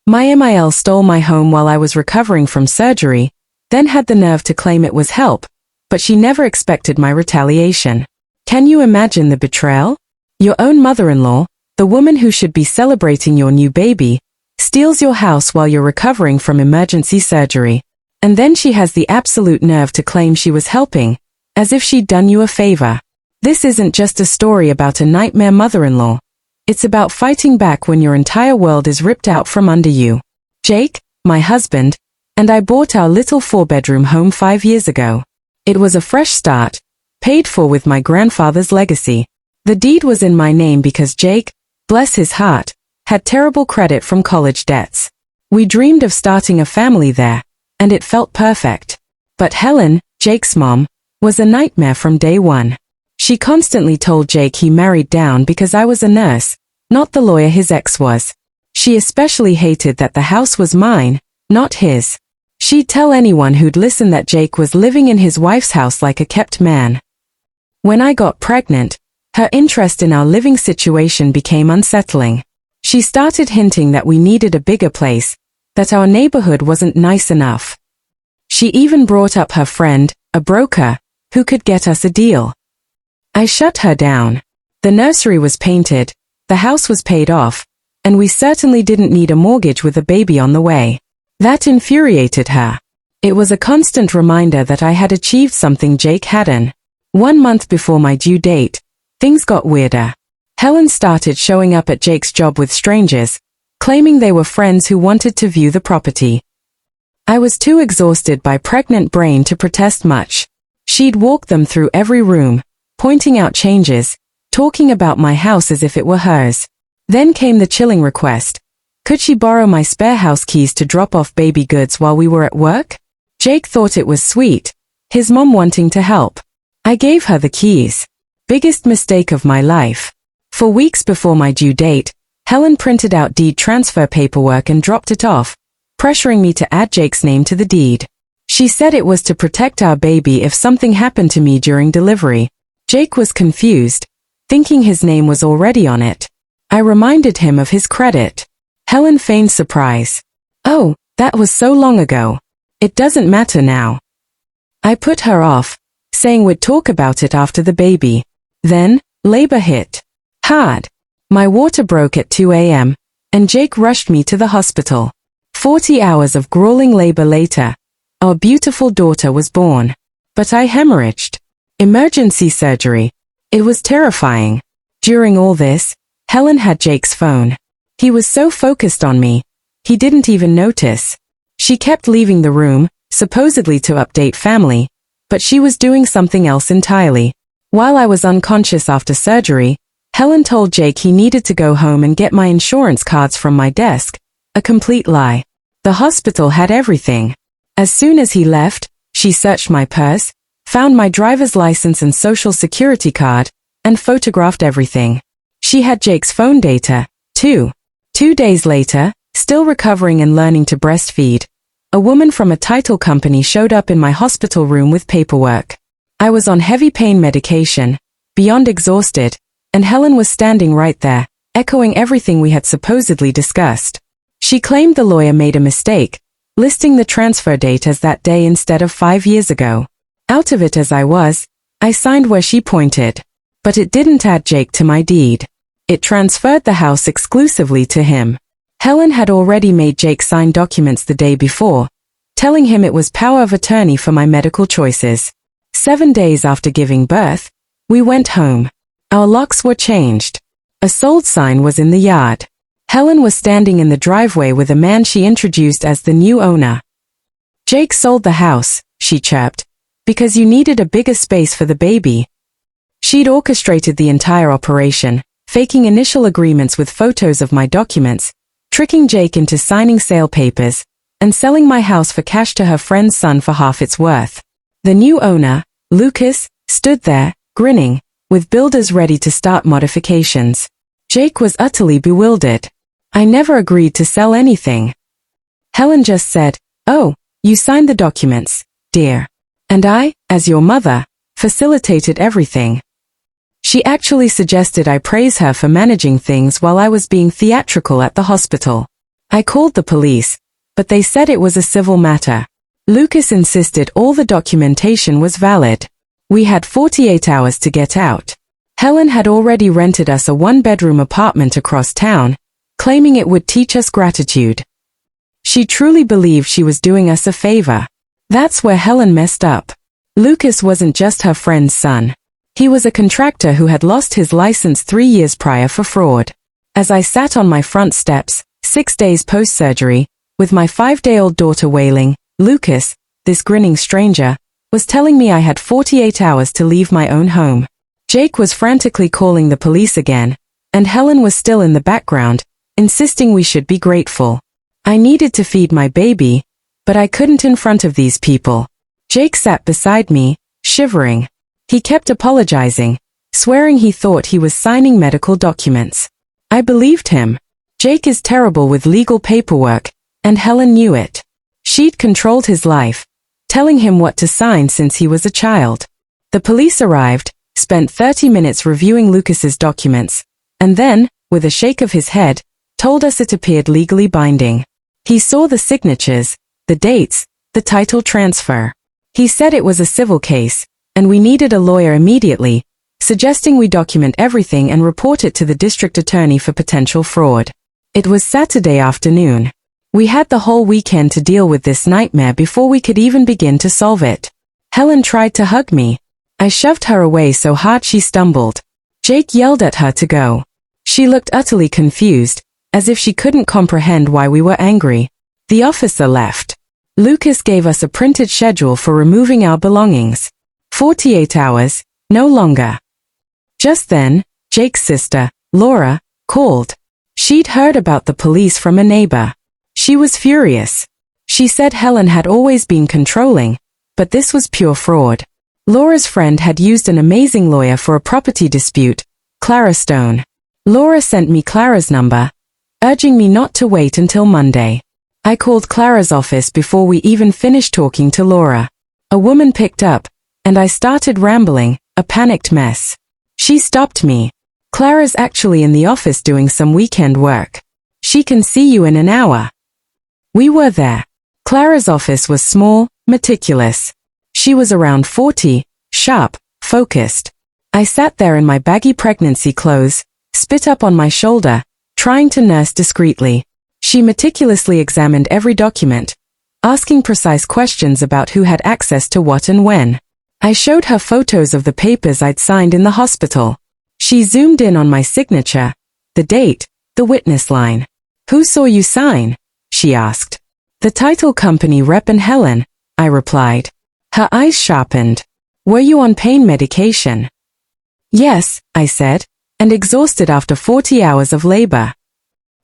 My MIL stole my home while I was recovering from surgery, then had the nerve to claim it was help, but she never expected my retaliation. Can you imagine the betrayal? Your own mother-in-law, the woman who should be celebrating your new baby, steals your house while you're recovering from emergency surgery. And then she has the absolute nerve to claim she was helping, as if she'd done you a favor. This isn't just a story about a nightmare mother-in-law. It's about fighting back when your entire world is ripped out from under you. Jake, my husband, and I bought our little 4-bedroom home 5 years ago. It was a fresh start, paid for with my grandfather's legacy. The deed was in my name because Jake, bless his heart, had terrible credit from college debts. We dreamed of starting a family there, and it felt perfect. But Helen, Jake's mom, was a nightmare from day one. She constantly told Jake he married down because I was a nurse, not the lawyer his ex was. She especially hated that the house was mine, not his. She'd tell anyone who'd listen that Jake was living in his wife's house like a kept man. When I got pregnant, her interest in our living situation became unsettling. She started hinting that we needed a bigger place, that our neighborhood wasn't nice enough. She even brought up her friend, a broker, who could get us a deal. I shut her down. The nursery was painted, the house was paid off, and we certainly didn't need a mortgage with a baby on the way. That infuriated her. It was a constant reminder that I had achieved something Jake hadn't. 1 month before my due date, things got weirder. Helen started showing up at Jake's job with strangers, claiming they were friends who wanted to view the property. I was too exhausted by pregnant brain to protest much. She'd walk them through every room, pointing out changes, talking about my house as if it were hers. Then came the chilling request. Could she borrow my spare house keys to drop off baby goods while we were at work? Jake thought it was sweet, his mom wanting to help. I gave her the keys. Biggest mistake of my life. For weeks before my due date, Helen printed out deed transfer paperwork and dropped it off, pressuring me to add Jake's name to the deed. She said it was to protect our baby if something happened to me during delivery. Jake was confused, thinking his name was already on it. I reminded him of his credit. Helen feigned surprise. Oh, that was so long ago. It doesn't matter now. I put her off, saying we'd talk about it after the baby. Then, labor hit. Hard. My water broke at 2 a.m., and Jake rushed me to the hospital. 40 hours of grueling labor later, our beautiful daughter was born. But I hemorrhaged. Emergency surgery. It was terrifying. During all this, Helen had Jake's phone. He was so focused on me, he didn't even notice. She kept leaving the room, supposedly to update family, but she was doing something else entirely. While I was unconscious after surgery, Helen told Jake he needed to go home and get my insurance cards from my desk, a complete lie. The hospital had everything. As soon as he left, she searched my purse, found my driver's license and social security card, and photographed everything. She had Jake's phone data, too. 2 days later, still recovering and learning to breastfeed, a woman from a title company showed up in my hospital room with paperwork. I was on heavy pain medication, beyond exhausted, and Helen was standing right there, echoing everything we had supposedly discussed. She claimed the lawyer made a mistake, listing the transfer date as that day instead of 5 years ago. Out of it as I was, I signed where she pointed. But it didn't add Jake to my deed. It transferred the house exclusively to him. Helen had already made Jake sign documents the day before, telling him it was power of attorney for my medical choices. 7 days after giving birth, we went home. Our locks were changed. A sold sign was in the yard. Helen was standing in the driveway with a man she introduced as the new owner. Jake sold the house, she chirped, because you needed a bigger space for the baby. She'd orchestrated the entire operation, faking initial agreements with photos of my documents, tricking Jake into signing sale papers, and selling my house for cash to her friend's son for half its worth. The new owner, Lucas, stood there, grinning, with builders ready to start modifications. Jake was utterly bewildered. I never agreed to sell anything. Helen just said, "Oh, you signed the documents, dear. And I, as your mother, facilitated everything." She actually suggested I praise her for managing things while I was being theatrical at the hospital. I called the police, but they said it was a civil matter. Lucas insisted all the documentation was valid. We had 48 hours to get out. Helen had already rented us a one-bedroom apartment across town, claiming it would teach us gratitude. She truly believed she was doing us a favor. That's where Helen messed up. Lucas wasn't just her friend's son. He was a contractor who had lost his license 3 years prior for fraud. As I sat on my front steps, 6 days post-surgery, with my 5-day-old daughter wailing, Lucas, this grinning stranger, was telling me I had 48 hours to leave my own home. Jake was frantically calling the police again, and Helen was still in the background, insisting we should be grateful. I needed to feed my baby, but I couldn't in front of these people. Jake sat beside me, shivering. He kept apologizing, swearing he thought he was signing medical documents. I believed him. Jake is terrible with legal paperwork, and Helen knew it. She'd controlled his life, telling him what to sign since he was a child. The police arrived, spent 30 minutes reviewing Lucas's documents, and then, with a shake of his head, told us it appeared legally binding. He saw the signatures, the dates, the title transfer. He said it was a civil case, and we needed a lawyer immediately, suggesting we document everything and report it to the district attorney for potential fraud. It was Saturday afternoon. We had the whole weekend to deal with this nightmare before we could even begin to solve it. Helen tried to hug me. I shoved her away so hard she stumbled. Jake yelled at her to go. She looked utterly confused, as if she couldn't comprehend why we were angry. The officer left. Lucas gave us a printed schedule for removing our belongings. 48 hours, no longer. Just then, Jake's sister, Laura, called. She'd heard about the police from a neighbor. She was furious. She said Helen had always been controlling, but this was pure fraud. Laura's friend had used an amazing lawyer for a property dispute, Clara Stone. Laura sent me Clara's number, urging me not to wait until Monday. I called Clara's office before we even finished talking to Laura. A woman picked up, and I started rambling, a panicked mess. She stopped me. Clara's actually in the office doing some weekend work. She can see you in an hour. We were there. Clara's office was small, meticulous. She was around 40, sharp, focused. I sat there in my baggy pregnancy clothes, spit up on my shoulder, trying to nurse discreetly. She meticulously examined every document, asking precise questions about who had access to what and when. I showed her photos of the papers I'd signed in the hospital. She zoomed in on my signature, the date, the witness line. "Who saw you sign?" she asked. "The title company rep and Helen," I replied. Her eyes sharpened. "Were you on pain medication?" "Yes," I said, "and exhausted after 40 hours of labor."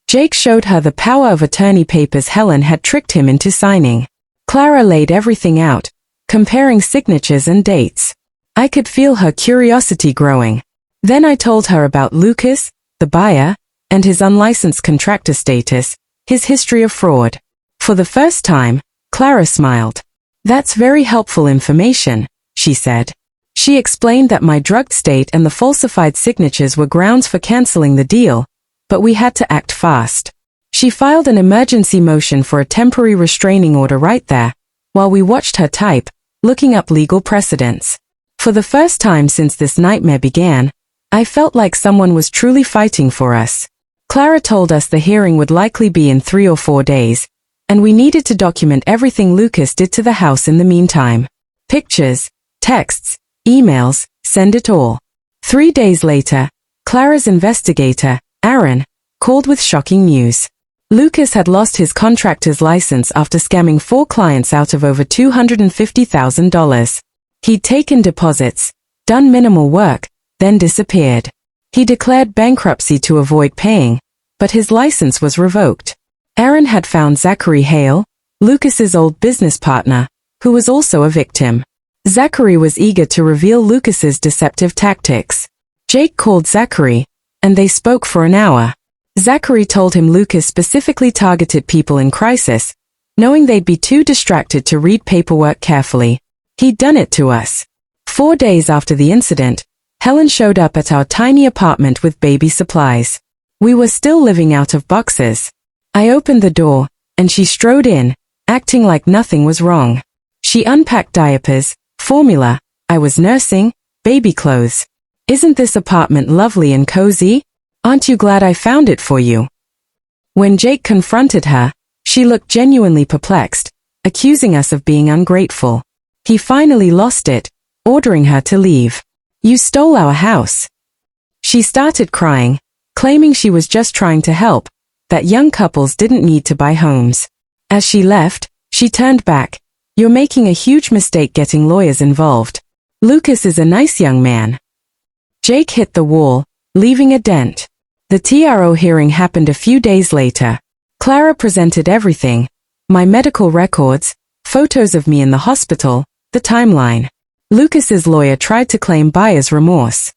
Jake showed her the power of attorney papers Helen had tricked him into signing. Clara laid everything out, comparing signatures and dates. I could feel her curiosity growing. Then I told her about Lucas, the buyer, and his unlicensed contractor status, his history of fraud. For the first time, Clara smiled. "That's very helpful information," she said. She explained that my drugged state and the falsified signatures were grounds for canceling the deal, but we had to act fast. She filed an emergency motion for a temporary restraining order right there, while we watched her type, looking up legal precedents. For the first time since this nightmare began, I felt like someone was truly fighting for us. Clara told us the hearing would likely be in 3 or 4 days, and we needed to document everything Lucas did to the house in the meantime. Pictures, texts, emails, send it all. 3 days later, Clara's investigator, Aaron, called with shocking news. Lucas had lost his contractor's license after scamming 4 clients out of over $250,000. He'd taken deposits, done minimal work, then disappeared. He declared bankruptcy to avoid paying, but his license was revoked. Aaron had found Zachary Hale, Lucas's old business partner, who was also a victim. Zachary was eager to reveal Lucas's deceptive tactics. Jake called Zachary, and they spoke for an hour. Zachary told him Lucas specifically targeted people in crisis, knowing they'd be too distracted to read paperwork carefully. He'd done it to us. 4 days after the incident, Helen showed up at our tiny apartment with baby supplies. We were still living out of boxes. I opened the door, and she strode in, acting like nothing was wrong. She unpacked diapers, formula, I was nursing, baby clothes. Isn't this apartment lovely and cozy? Aren't you glad I found it for you? When Jake confronted her, she looked genuinely perplexed, accusing us of being ungrateful. He finally lost it, ordering her to leave. You stole our house. She started crying, claiming she was just trying to help, that young couples didn't need to buy homes. As she left, she turned back. You're making a huge mistake getting lawyers involved. Lucas is a nice young man. Jake hit the wall, leaving a dent. The TRO hearing happened a few days later. Clara presented everything, my medical records, photos of me in the hospital, the timeline. Lucas's lawyer tried to claim buyer's remorse.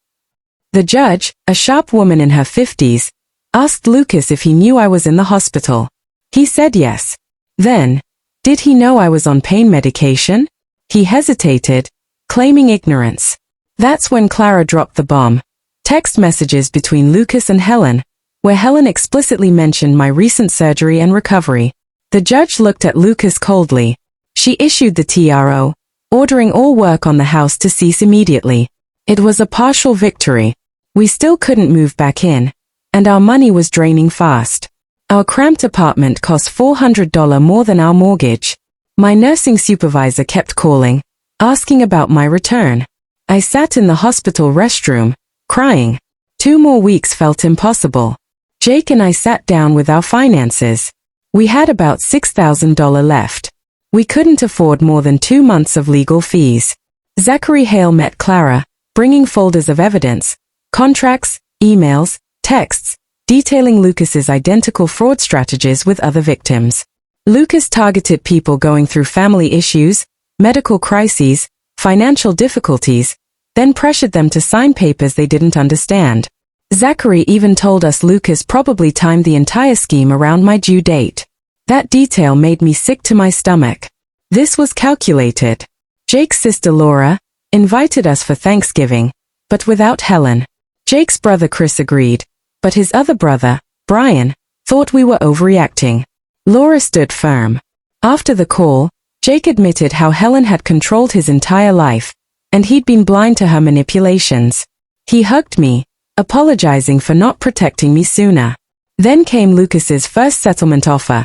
The judge, a sharp woman in her 50s, asked Lucas if he knew I was in the hospital. He said yes. Then, did he know I was on pain medication? He hesitated, claiming ignorance. That's when Clara dropped the bomb. Text messages between Lucas and Helen, where Helen explicitly mentioned my recent surgery and recovery. The judge looked at Lucas coldly. She issued the TRO, ordering all work on the house to cease immediately. It was a partial victory. We still couldn't move back in, and our money was draining fast. Our cramped apartment cost $400 more than our mortgage. My nursing supervisor kept calling, asking about my return. I sat in the hospital restroom, crying. 2 more weeks felt impossible. Jake and I sat down with our finances. We had about $6,000 left. We couldn't afford more than 2 months of legal fees. Zachary Hale met Clara, bringing folders of evidence, contracts, emails, texts, detailing Lucas's identical fraud strategies with other victims. Lucas targeted people going through family issues, medical crises, financial difficulties, then pressured them to sign papers they didn't understand. Zachary even told us Lucas probably timed the entire scheme around my due date. That detail made me sick to my stomach. This was calculated. Jake's sister Laura invited us for Thanksgiving, but without Helen. Jake's brother Chris agreed, but his other brother, Brian, thought we were overreacting. Laura stood firm. After the call, Jake admitted how Helen had controlled his entire life, and he'd been blind to her manipulations. He hugged me, apologizing for not protecting me sooner. Then came Lucas's first settlement offer,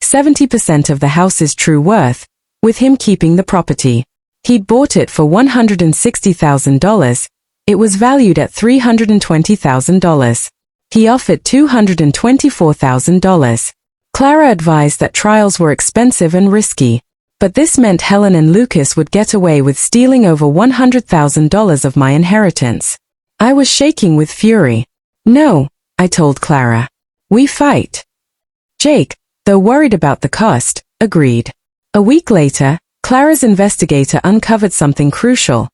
70% of the house's true worth, with him keeping the property. He'd bought it for $160,000. It was valued at $320,000. He offered $224,000. Clara advised that trials were expensive and risky, but this meant Helen and Lucas would get away with stealing over $100,000 of my inheritance. I was shaking with fury. No, I told Clara. We fight. Jake, though worried about the cost, agreed. A week later, Clara's investigator uncovered something crucial.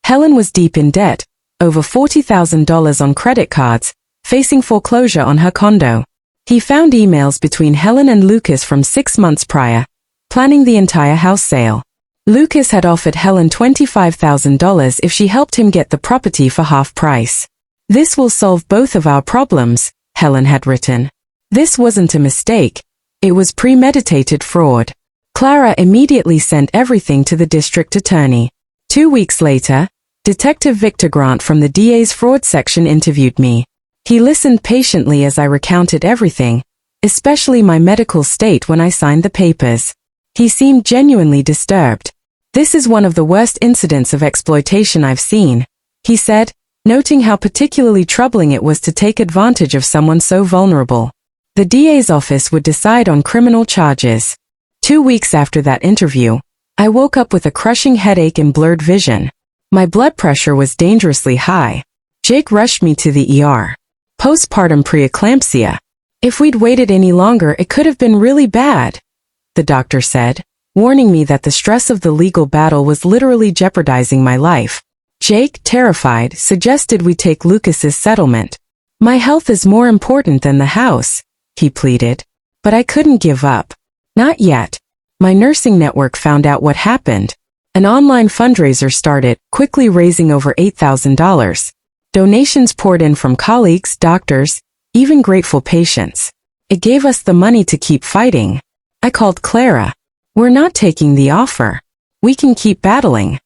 Helen was deep in debt, over $40,000 on credit cards, facing foreclosure on her condo. He found emails between Helen and Lucas from 6 months prior, planning the entire house sale. Lucas had offered Helen $25,000 if she helped him get the property for half price. This will solve both of our problems, Helen had written. This wasn't a mistake. It was premeditated fraud. Clara immediately sent everything to the district attorney. 2 weeks later, Detective Victor Grant from the DA's fraud section interviewed me. He listened patiently as I recounted everything, especially my medical state when I signed the papers. He seemed genuinely disturbed. This is one of the worst incidents of exploitation I've seen, he said, noting how particularly troubling it was to take advantage of someone so vulnerable. The DA's office would decide on criminal charges. 2 weeks after that interview, I woke up with a crushing headache and blurred vision. My blood pressure was dangerously high. Jake rushed me to the ER. Postpartum preeclampsia. If we'd waited any longer, it could have been really bad, the doctor said, warning me that the stress of the legal battle was literally jeopardizing my life. Jake, terrified, suggested we take Lucas's settlement. My health is more important than the house, he pleaded. But I couldn't give up. Not yet. My nursing network found out what happened. An online fundraiser started, quickly raising over $8,000. Donations poured in from colleagues, doctors, even grateful patients. It gave us the money to keep fighting. I called Clara. We're not taking the offer. We can keep battling.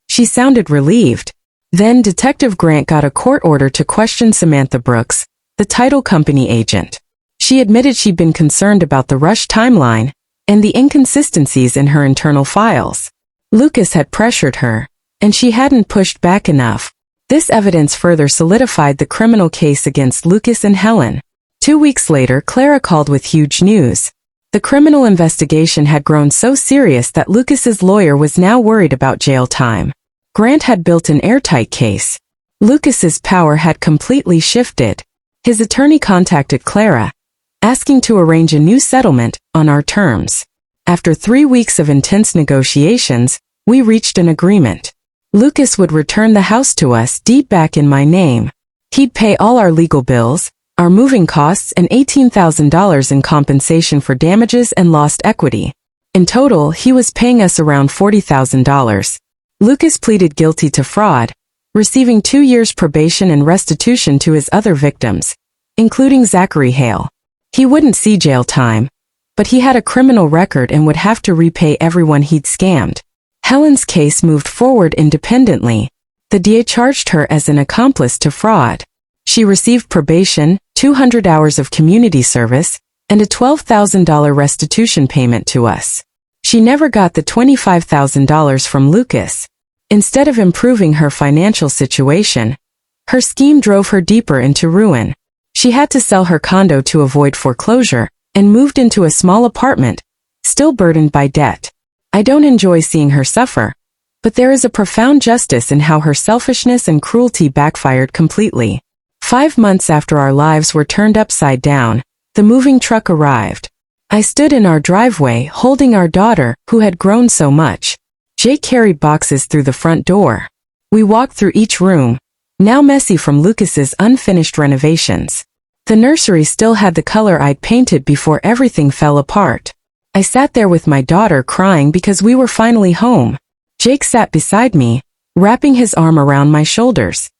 She sounded relieved. Then Detective Grant got a court order to question Samantha Brooks, the title company agent. She admitted she'd been concerned about the rush timeline and the inconsistencies in her internal files. Lucas had pressured her, and she hadn't pushed back enough. This evidence further solidified the criminal case against Lucas and Helen. 2 weeks later, Clara called with huge news. The criminal investigation had grown so serious that Lucas's lawyer was now worried about jail time. Grant had built an airtight case. Lucas's power had completely shifted. His attorney contacted Clara, asking to arrange a new settlement on our terms. After 3 weeks of intense negotiations, we reached an agreement. Lucas would return the house to us deed back in my name. He'd pay all our legal bills, our moving costs, and $18,000 in compensation for damages and lost equity. In total, he was paying us around $40,000. Lucas pleaded guilty to fraud, receiving 2 years probation and restitution to his other victims, including Zachary Hale. He wouldn't see jail time, but he had a criminal record and would have to repay everyone he'd scammed. Helen's case moved forward independently. The DA charged her as an accomplice to fraud. She received probation, 200 hours of community service, and a $12,000 restitution payment to us. She never got the $25,000 from Lucas. Instead of improving her financial situation, her scheme drove her deeper into ruin. She had to sell her condo to avoid foreclosure and moved into a small apartment, still burdened by debt. I don't enjoy seeing her suffer, but there is a profound justice in how her selfishness and cruelty backfired completely. 5 months after our lives were turned upside down, the moving truck arrived. I stood in our driveway holding our daughter, who had grown so much. Jake carried boxes through the front door. We walked through each room, now messy from Lucas's unfinished renovations. The nursery still had the color I'd painted before everything fell apart. I sat there with my daughter crying because we were finally home. Jake sat beside me, wrapping his arm around my shoulders.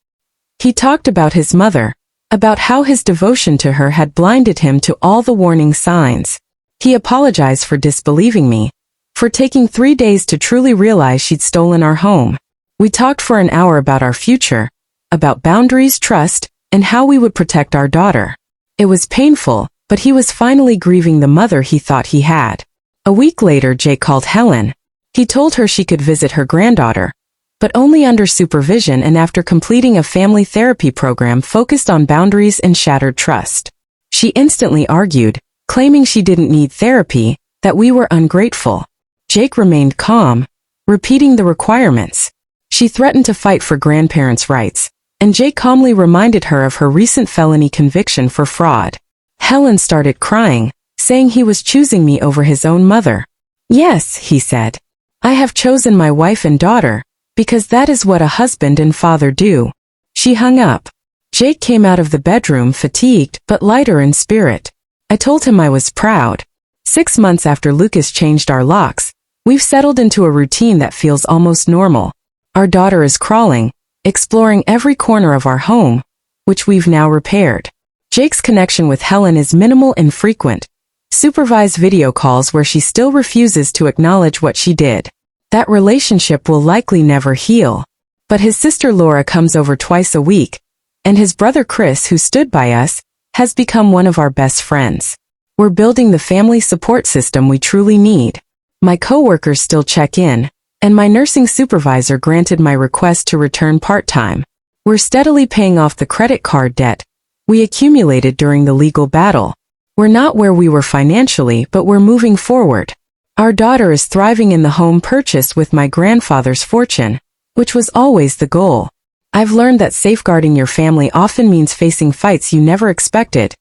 He talked about his mother, about how his devotion to her had blinded him to all the warning signs. He apologized for disbelieving me, for taking 3 days to truly realize she'd stolen our home. We talked for an hour about our future, about boundaries, trust, and how we would protect our daughter. It was painful, but he was finally grieving the mother he thought he had. A week later, Jake called Helen. He told her she could visit her granddaughter, but only under supervision and after completing a family therapy program focused on boundaries and shattered trust. She instantly argued, claiming she didn't need therapy, that we were ungrateful. Jake remained calm, repeating the requirements. She threatened to fight for grandparents' rights, and Jake calmly reminded her of her recent felony conviction for fraud. Helen started crying, saying he was choosing me over his own mother. "Yes," he said. "I have chosen my wife and daughter, because that is what a husband and father do." She hung up. Jake came out of the bedroom fatigued but lighter in spirit. I told him I was proud. 6 months after Lucas changed our locks, we've settled into a routine that feels almost normal. Our daughter is crawling, exploring every corner of our home, which we've now repaired. Jake's connection with Helen is minimal and frequent. Supervised video calls where she still refuses to acknowledge what she did. That relationship will likely never heal. But his sister Laura comes over twice a week, and his brother Chris, who stood by us, has become one of our best friends. We're building the family support system we truly need. My coworkers still check in, and my nursing supervisor granted my request to return part-time. We're steadily paying off the credit card debt we accumulated during the legal battle. We're not where we were financially, but we're moving forward. Our daughter is thriving in the home purchased with my grandfather's fortune, which was always the goal. I've learned that safeguarding your family often means facing fights you never expected,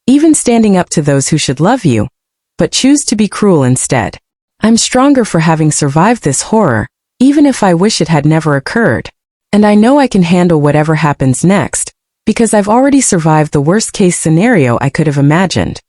even standing up to those who should love you, but choose to be cruel instead. I'm stronger for having survived this horror, even if I wish it had never occurred. And I know I can handle whatever happens next, because I've already survived the worst-case scenario I could have imagined.